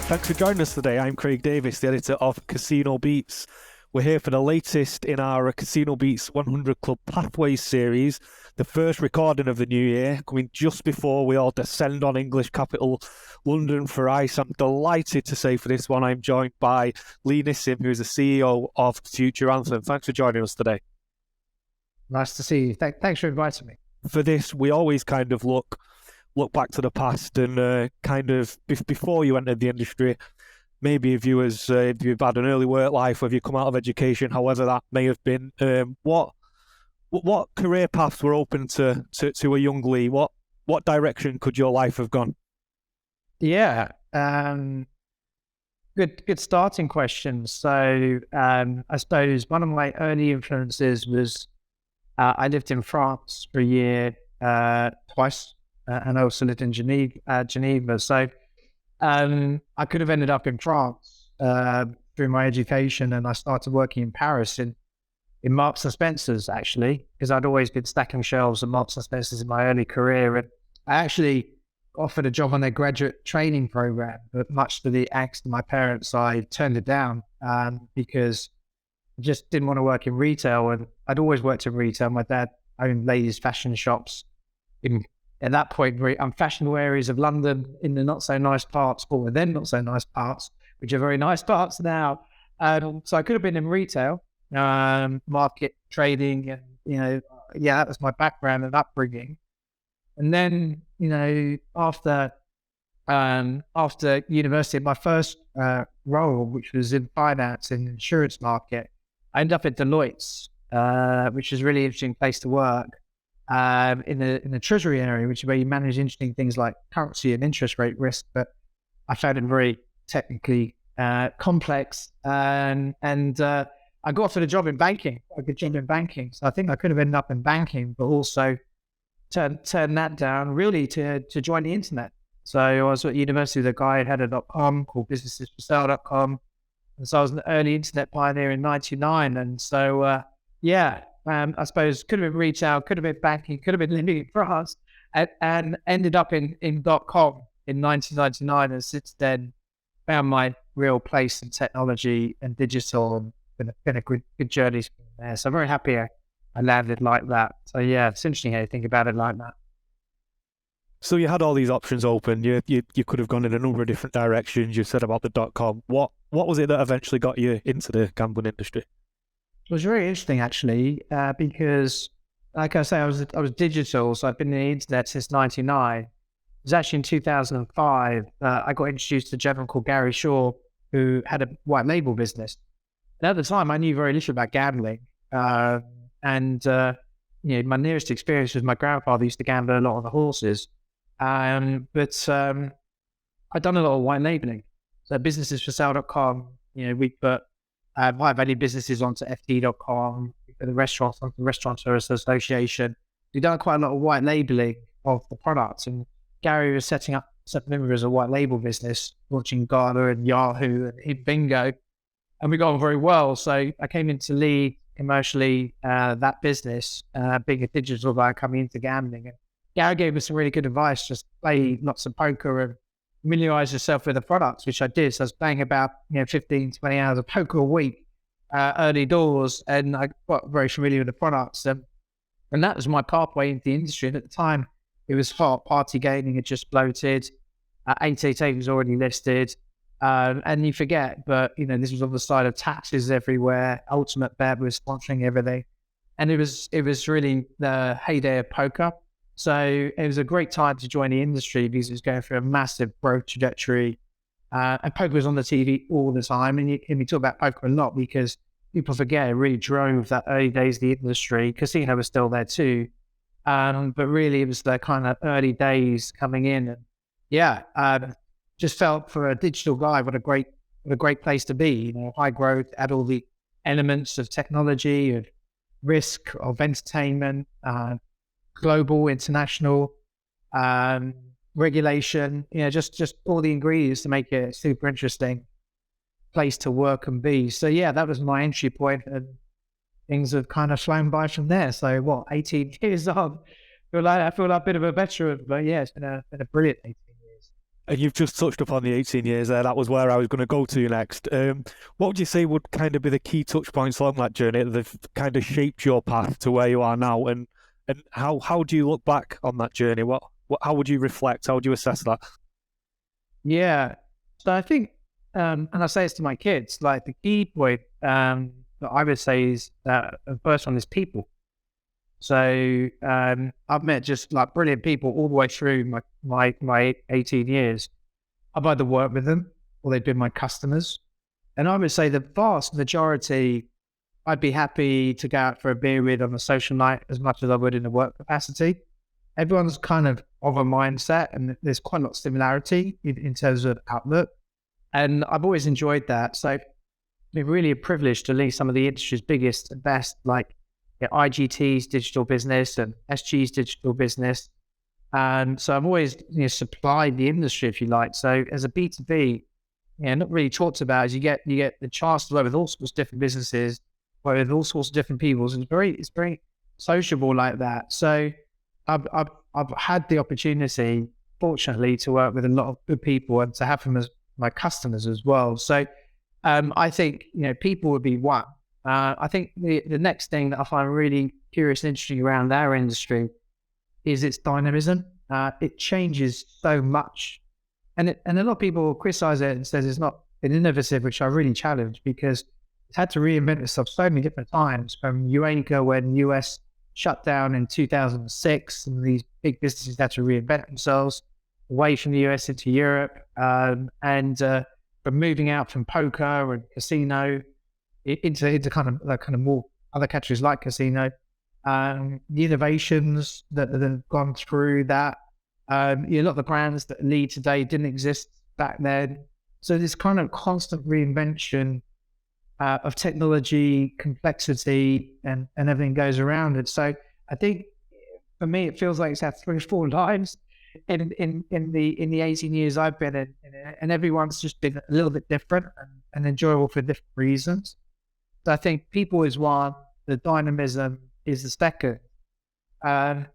Thanks for joining us today. I'm Craig Davis, the editor of Casino Beats. We're here for the latest in our Casino Beats 100 Club Pathways series, the first recording of the new year, coming just before we all descend on English capital London for ice. I'm delighted to say for this one I'm joined by Leigh Nissim, who is the CEO of Future Anthem. Thanks for joining us today. Nice to see you. Thanks for inviting me. For this, we always kind of look back to the past and kind of before you entered the industry, maybe if you've had an early work life or if you come out of education, however that may have been, what career paths were open to a young Leigh? What direction could your life have gone? Yeah, good starting question. So I suppose one of my early influences was I lived in France for a year twice. And I also lived in Geneva. So I could have ended up in France through my education, and I started working in Paris in Marks and Spencer's, actually, because I'd always been stacking shelves at Marks and Spencer's in my early career. And I actually offered a job on their graduate training program, but much to the angst of my parents, I turned it down because I just didn't want to work in retail. And I'd always worked in retail. My dad owned ladies' fashion shops at that point, very unfashionable areas of London in the not so nice parts, or then not so nice parts, which are very nice parts now. So I could have been in retail, market trading, and that was my background and upbringing. And then, after university, my first role, which was in finance and insurance market, I ended up at Deloitte's, which is a really interesting place to work. In the treasury area, which is where you manage interesting things like currency and interest rate risk, but I found it very technically complex. And I got offered a job in banking, So I think I could have ended up in banking, but also turn that down really to join the internet. So I was at university with a guy who had a .com called businessesforsale.com. And so I was an early internet pioneer in 99. And so, I suppose could have been retail, could have been banking, could have been living in France, and ended up in .com in 1999. And since then, found my real place in technology and digital, and been a good journey from there. So I'm very happy I landed like that. So yeah, it's interesting how you think about it like that. So you had all these options open. You could have gone in a number of different directions. You said about the .com. What was it that eventually got you into the gambling industry? It was very interesting, actually, because, like I say, I was digital, so I've been in the internet since '99. It was actually in 2005 I got introduced to a gentleman called Gary Shaw, who had a white label business. And at the time, I knew very little about gambling, my nearest experience was my grandfather used to gamble a lot on the horses, but I'd done a lot of white labeling. So businessesforsale.com, we put high value businesses onto FT.com, the restaurants onto the Restaurateurs Association. We've done quite a lot of white labeling of the products, and Gary was setting up as a white label business, launching Gala and Yahoo and Bingo, and we got on very well. So I came in to lead commercially that business, being a digital guy coming into gambling. And Gary gave us some really good advice: just play lots of poker and familiarize yourself with the products, which I did. So I was playing about 15, 20 hours of poker a week, early doors, and I got very familiar with the products. And that was my pathway into the industry. And at the time, it was hot. Party gaming had just floated. 888 was already listed. And you forget, but this was on the side of taxes everywhere. Ultimate Bet was sponsoring everything. And it was really the heyday of poker. So it was a great time to join the industry because it was going through a massive growth trajectory. And poker was on the TV all the time. And you hear me talk about poker a lot because people forget it really drove that early days of the industry. Casino was still there too. But really it was the kind of early days coming in. And just felt for a digital guy, what a great place to be. High growth, add all the elements of technology, of risk, of entertainment, global, international, regulation, just all the ingredients to make it a super interesting place to work and be. So yeah, that was my entry point, and things have kind of flown by from there. So 18 years on, I feel like a bit of a veteran, but yeah, it's been a brilliant 18 years. And you've just touched upon the 18 years there. That was where I was going to go to next. What would you say would kind of be the key touch points along that journey that have kind of shaped your path to where you are now? And how do you look back on that journey? How would you reflect? How would you assess that? Yeah. So I think, and I say this to my kids, like the key point that I would say is the first one is people. So I've met just like brilliant people all the way through my 18 years. I've either worked with them or they've been my customers. And I would say the vast majority, I'd be happy to go out for a beer with on a social night as much as I would in a work capacity. Everyone's kind of a mindset, and there's quite a lot of similarity in terms of outlook. And I've always enjoyed that. So it's been really a privilege to lead some of the industry's biggest and best, like IGT's digital business and SG's digital business. And so I've always supplied the industry, if you like. So as a B2B, not really talked about, is you get the chance to work with all sorts of different businesses, work with all sorts of different people. And it's very sociable like that. So I've had the opportunity, fortunately, to work with a lot of good people and to have them as my customers as well. So I think people would be one. I think the next thing that I find really curious and interesting around our industry is its dynamism. It changes so much, and a lot of people criticize it and says it's not been innovative, which I really challenge, because it's had to reinvent itself so many different times. From Eureka, when the US shut down in 2006, and these big businesses had to reinvent themselves away from the US into Europe, and from moving out from poker and casino into kind of more other categories like casino. The innovations that have gone through that, a lot of the brands that lead today didn't exist back then. So this kind of constant reinvention of technology, complexity, and everything goes around it. So I think for me, it feels like it's had 3 or 4 lives in the 18 years I've been in it, and everyone's just been a little bit different and enjoyable for different reasons. So I think people is one, the dynamism is the second. And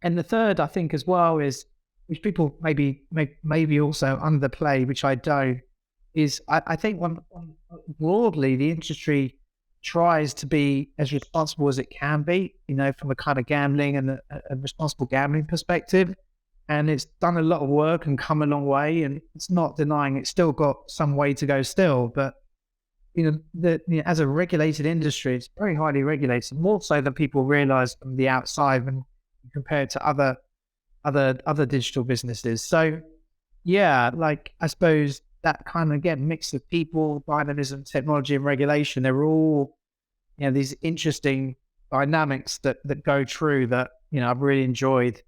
the third, I think, as well, is, which people maybe also underplay, which I don't, is I think broadly the industry tries to be as responsible as it can be, from a kind of gambling and a responsible gambling perspective. And it's done a lot of work and come a long way, and it's not denying it's still got some way to go still. But as a regulated industry, it's very highly regulated, more so than people realize from the outside when compared to other digital businesses. So yeah, like I suppose that kind of, again, mix of people, dynamism, technology, and regulation, they're all these interesting dynamics that go through that I've really enjoyed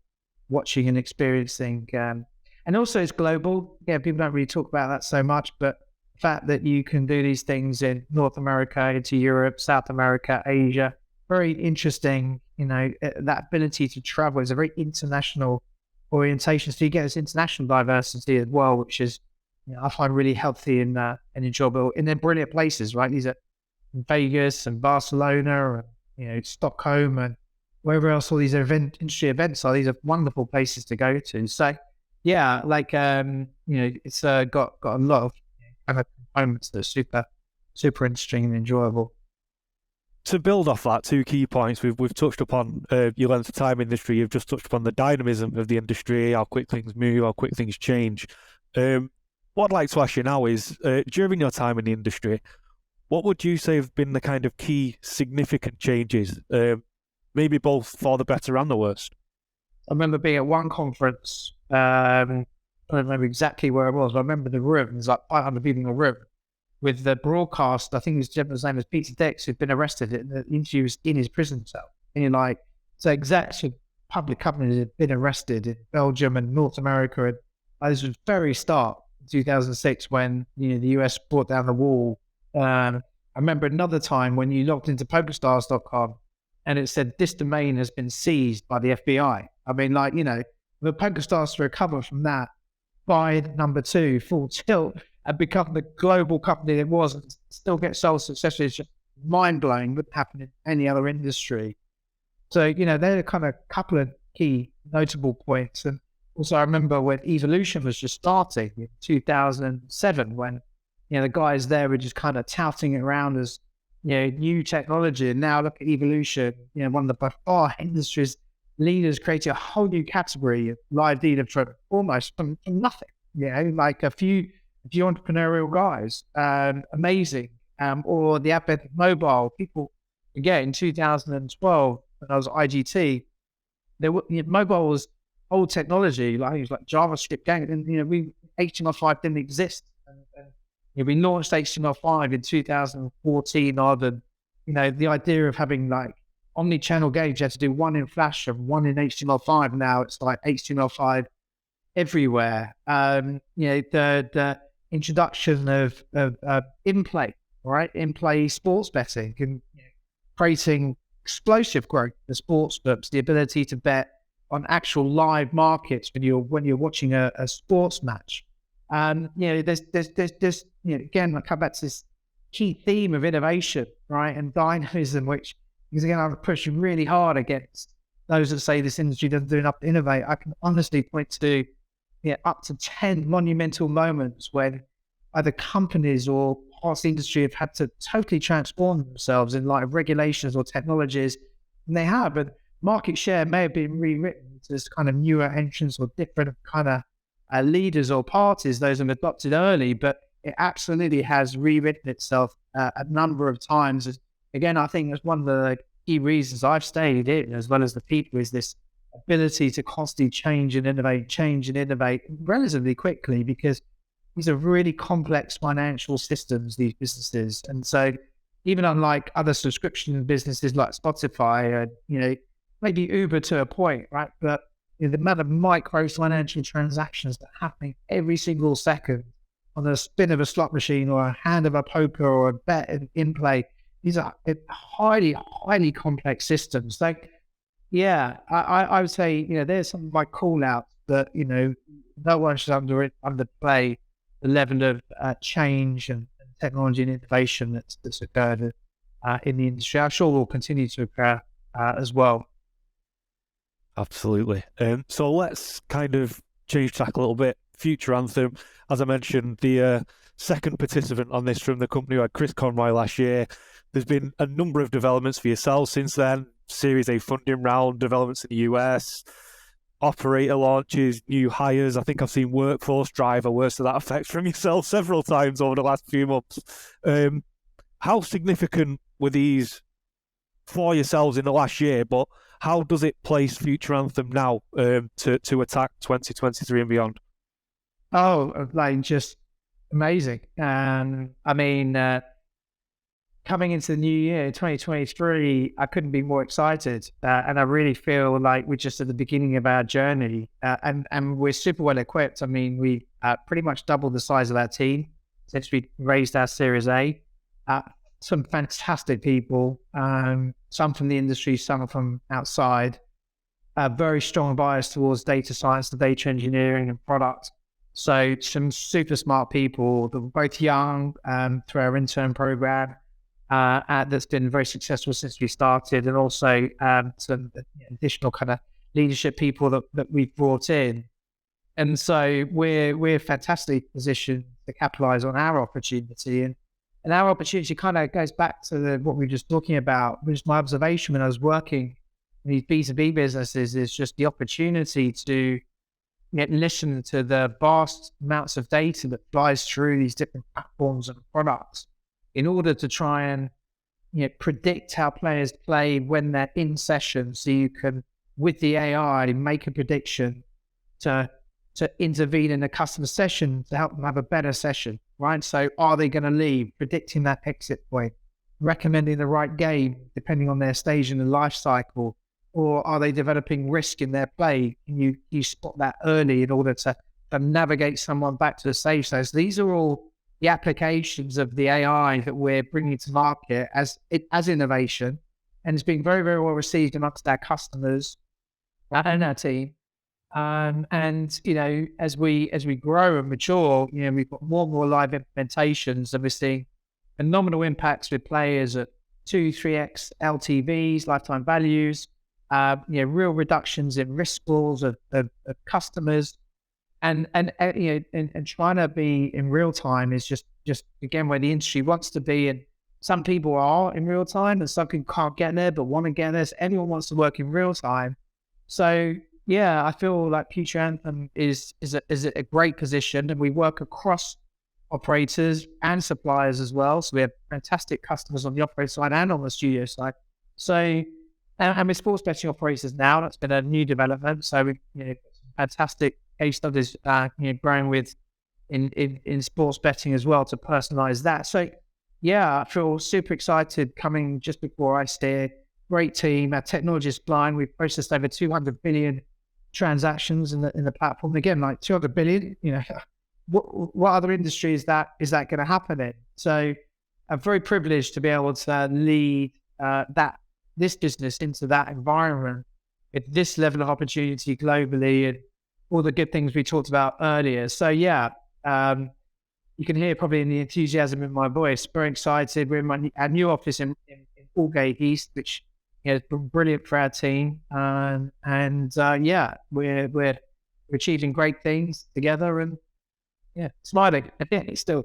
watching and experiencing. And also it's global. Yeah, people don't really talk about that so much, but the fact that you can do these things in North America, into Europe, South America, Asia, very interesting. That ability to travel is a very international orientation. So you get this international diversity as well, which is, I find really healthy and enjoyable. And they're brilliant places, right? These are in Vegas and Barcelona and, Stockholm and wherever else all these industry events are. These are wonderful places to go to. So yeah, like, it's got a lot of kind of components that are super interesting and enjoyable. To build off that, 2 key points. We've touched upon your length of time in the industry. You've just touched upon the dynamism of the industry, how quick things move, how quick things change. What I'd like to ask you now is, during your time in the industry, what would you say have been the kind of key significant changes, maybe both for the better and the worse? I remember being at one conference, I don't remember exactly where it was, but I remember the room, there's like 500 people in the room, with the broadcast. I think his gentleman's name was Peter Dix, who'd been arrested, and the interview was in his prison cell. And you're like, so exactly, public companies had been arrested in Belgium and North America. And this was very start, 2006, when the US brought down the wall. I remember another time when you logged into pokerstars.com and it said this domain has been seized by the FBI. I mean, like, the PokerStars to recover from that by number 2, full tilt, and become the global company it was, and still get sold successfully. It's just mind blowing. Wouldn't happen in any other industry. So, they're kind of a couple of key notable points. And Also, I remember when Evolution was just starting in 2007, when, the guys there were just kind of touting it around as, new technology. And now look at Evolution, one of the by far industry's leaders, creating a whole new category of live dealer from almost from nothing, like a few entrepreneurial guys, amazing. Or the advent of mobile. People, again, in 2012, when I was at IGT, mobile was old technology, like it was like JavaScript gang, and HTML5 didn't exist. And we launched HTML5 in 2014 odd, and the idea of having like omni-channel games, you had to do one in Flash and one in HTML5. Now it's like HTML5 everywhere. The introduction of in-play, right? In-play sports betting and creating explosive growth for sports books, the ability to bet on actual live markets when you're watching a sports match. There's again, I come back to this key theme of innovation, right, and dynamism, which is again I'm pushing really hard against those that say this industry doesn't do enough to innovate. I can honestly point to up to 10 monumental moments when either companies or parts of the industry have had to totally transform themselves in light of regulations or technologies, and they have. But market share may have been rewritten to this kind of newer entrants or different kind of leaders or parties, those have adopted early, but it absolutely has rewritten itself a number of times. Again, I think that's one of the key reasons I've stayed in, as well as the people, is this ability to constantly change and innovate relatively quickly, because these are really complex financial systems, these businesses. And so even unlike other subscription businesses like Spotify and, maybe Uber to a point, right? But the amount of micro financial transactions that are happening every single second on the spin of a slot machine or a hand of a poker or a bet in play, these are highly, highly complex systems. So, I would say, there's some of my call outs that, no one should underplay the level of change and technology and innovation that's occurred in the industry. I'm sure will continue to occur as well. Absolutely. So let's kind of change track a little bit. Future Anthem, as I mentioned, the second participant on this from the company who had Chris Conroy last year. There's been a number of developments for yourselves since then. Series A funding round, developments in the US, operator launches, new hires. I think I've seen Workforce Driver, words to that effect, from yourself several times over the last few months. How significant were these for yourselves in the last year, but how does it place Future Anthem now to attack 2023 and beyond? Oh, like just amazing. Coming into the new year, 2023, I couldn't be more excited. And I really feel like we're just at the beginning of our journey, and we're super well equipped. I mean, we pretty much doubled the size of our team since we raised our Series A. Some fantastic people, some from the industry, some from outside, very strong bias towards data science, the data engineering and product. So some super smart people that were both young through our intern program that's been very successful since we started, and also some additional kind of leadership people that we've brought in. And so we're fantastically positioned to capitalize on our opportunity. And our opportunity kind of goes back to what we were just talking about, which is my observation when I was working in these B2B businesses, is just the opportunity to listen to the vast amounts of data that flies through these different platforms and products in order to try and predict how players play when they're in session. So you can, with the AI, make a prediction to intervene in a customer session to help them have a better session, right? So are they going to leave? Predicting that exit point, recommending the right game depending on their stage in the life cycle, or are they developing risk in their play? And you spot that early in order to navigate someone back to the safe zone. So these are all the applications of the AI that we're bringing to market as innovation, and it's being very, very well received amongst our customers and our team. As we grow and mature, we've got more and more live implementations, and we're seeing phenomenal impacts with players at 2-3x LTVs, lifetime values, real reductions in risk scores of customers, and trying to be in real time is just again where the industry wants to be. And some people are in real time, and some people can't get there but want to get there. So anyone wants to work in real time. So yeah, I feel like Future Anthem is a great position, and we work across operators and suppliers as well. So we have fantastic customers on the operator side and on the studio side. So and with sports betting operators now, that's been a new development. So we've fantastic case studies growing with in sports betting as well to personalize that. So yeah, I feel super excited coming just before I steer. Great team. Our technology is blind. We've processed over 200 billion transactions in the platform. Again, like 200 billion, what other industry is that going to happen in? So I'm very privileged to be able to lead this business into that environment with this level of opportunity globally and all the good things we talked about earlier. So yeah, you can hear probably in the enthusiasm in my voice, very excited. We're in our new office in Aldgate East, which has been brilliant for our team. Yeah, we're achieving great things together, and yeah, smiling still.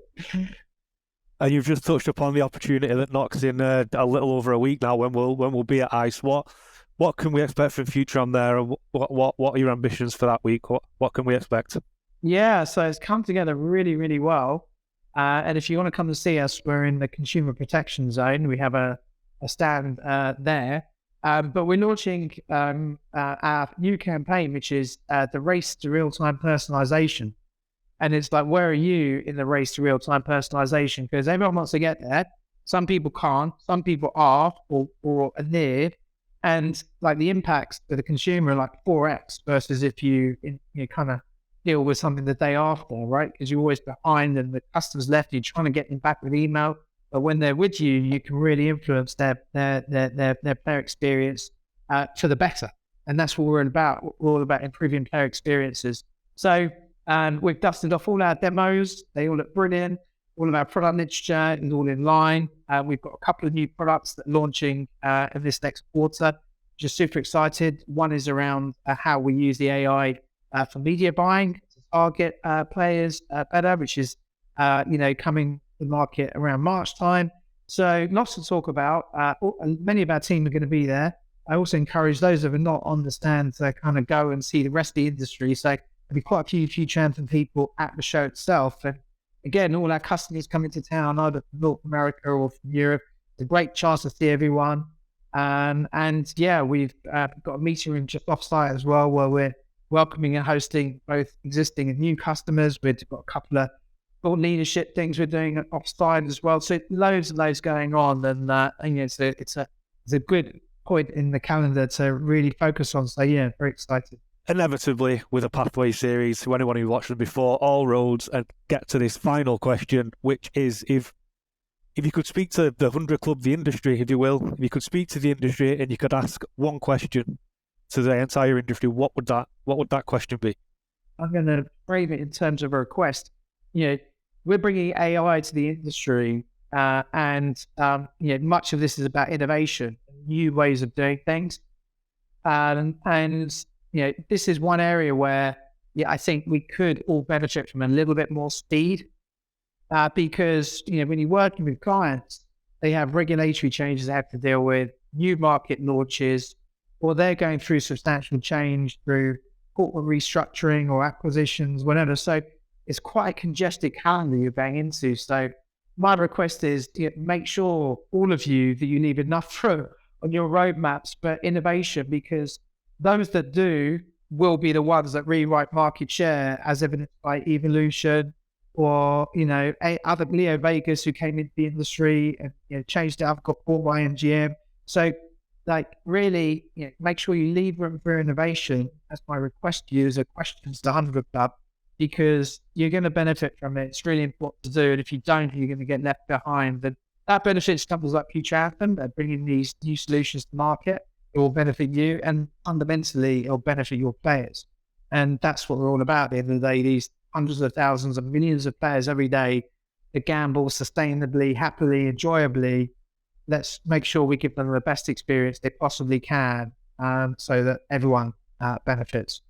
And you've just touched upon the opportunity that knocks in a little over a week now when we'll be at ICE. What can we expect from Future on there, and what are your ambitions for that week? What can we expect? Yeah, so it's come together really, really well. And if you want to come to see us, we're in the consumer protection zone. We have a stand there. But we're launching our new campaign, which is the race to real-time personalization. And it's like, where are you in the race to real-time personalization? Because everyone wants to get there. Some people can't. Some people are or are near. And like the impacts to the consumer are like 4x versus if you kind of deal with something the day after, right? Because you're always behind and the customer's left. You're trying to get them back with email. But when they're with you, you can really influence their player experience for the better. And that's what we're about. We're all about improving player experiences. So we've dusted off all our demos. They all look brilliant. All of our product literature is all in line. We've got a couple of new products that are launching in this next quarter. Just super excited. One is around how we use the AI for media buying to target players better, which is coming to market around March time. So lots to talk about. Many of our team are going to be there. I also encourage those that are not on the stand to kind of go and see the rest of the industry. So there'll be quite a few Future Anthem people at the show itself. And again, all our customers coming to town, either from North America or from Europe. It's a great chance to see everyone. And yeah, we've got a meeting room just offsite as well, where we're welcoming and hosting both existing and new customers. We've got a couple of thought leadership things we're doing offsite as well. So loads and loads going on, and it's a good point in the calendar to really focus on. So yeah, very excited. Inevitably, with a Pathway series, to anyone who watched them before, all roads and get to this final question, which is if you could speak to the 100 Club, the industry, if you will, if you could speak to the industry and you could ask one question to the entire industry, what would that question be? I'm going to frame it in terms of a request. We're bringing AI to the industry, and much of this is about innovation, new ways of doing things, and this is one area where I think we could all benefit from a little bit more speed, because when you're working with clients, they have regulatory changes they have to deal with, new market launches, or they're going through substantial change through corporate restructuring or acquisitions, whatever. So it's quite a congested calendar you're going into. So my request is make sure all of you that you leave enough room on your roadmaps for innovation, because those that do will be the ones that rewrite market share, as evidenced by Evolution or other Leo Vegas, who came into the industry and changed it up, got bought by MGM. So really make sure you leave room for innovation. That's my request to you as a question to the 100 Club, because you're going to benefit from it. It's really important to do, and if you don't, you're going to get left behind. And that benefits companies like Future Anthem. They're bringing these new solutions to market. It will benefit you, and fundamentally, it'll benefit your players. And that's what we're all about at the end of the day. These hundreds of thousands and millions of players every day that gamble sustainably, happily, enjoyably. Let's make sure we give them the best experience they possibly can, so that everyone benefits.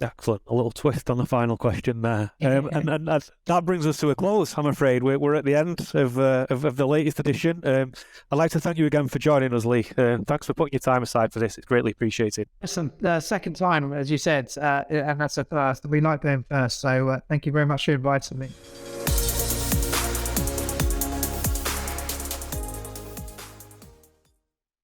Excellent. A little twist on the final question there. And that brings us to a close, I'm afraid. We're at the end of the latest edition. I'd like to thank you again for joining us, Leigh. Thanks for putting your time aside for this. It's greatly appreciated. Listen, the second time, as you said, and that's a first. We like being first. So thank you very much for inviting me.